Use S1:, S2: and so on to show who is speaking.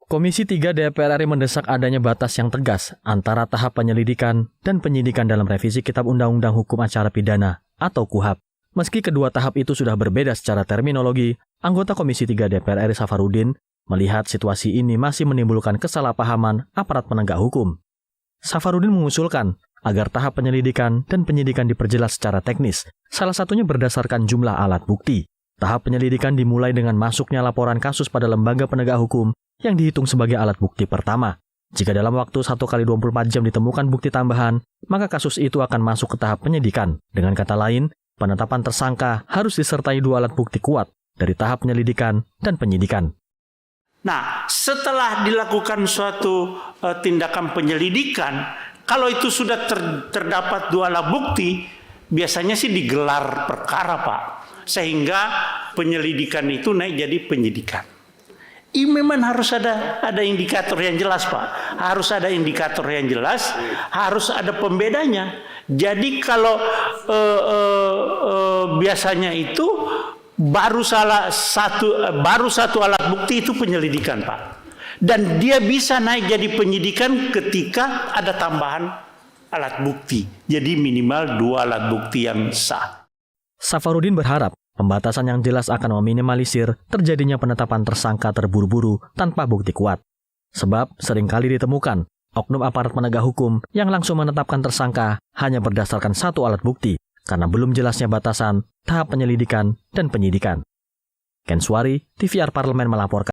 S1: Komisi 3 DPR RI mendesak adanya batas yang tegas antara tahap penyelidikan dan penyidikan dalam revisi Kitab Undang-Undang Hukum Acara Pidana atau KUHAP. Meski kedua tahap itu sudah berbeda secara terminologi, anggota Komisi 3 DPR RI Safarudin melihat situasi ini masih menimbulkan kesalahpahaman aparat penegak hukum. Safarudin mengusulkan agar tahap penyelidikan dan penyidikan diperjelas secara teknis, salah satunya berdasarkan jumlah alat bukti. Tahap penyelidikan dimulai dengan masuknya laporan kasus pada lembaga penegak hukum yang dihitung sebagai alat bukti pertama. Jika dalam waktu 1 kali 24 jam ditemukan bukti tambahan, maka kasus itu akan masuk ke tahap penyidikan. Dengan kata lain, penetapan tersangka harus disertai 2 alat bukti kuat dari tahap penyelidikan dan penyidikan.
S2: Nah, setelah dilakukan suatu tindakan penyelidikan, kalau itu sudah terdapat 2 alat bukti, biasanya sih digelar perkara, Pak. Sehingga penyelidikan itu naik jadi penyidikan. Ini memang harus ada indikator yang jelas, Pak. Harus ada indikator yang jelas, harus ada pembedanya. Jadi kalau biasanya itu baru satu alat bukti itu penyelidikan, Pak. Dan dia bisa naik jadi penyidikan ketika ada tambahan alat bukti. Jadi minimal 2 alat bukti yang sah.
S1: Safarudin berharap pembatasan yang jelas akan meminimalisir terjadinya penetapan tersangka terburu-buru tanpa bukti kuat. Sebab seringkali ditemukan oknum aparat penegak hukum yang langsung menetapkan tersangka hanya berdasarkan 1 alat bukti karena belum jelasnya batasan tahap penyelidikan dan penyidikan. Ken Suwari, TVR Parlemen melaporkan.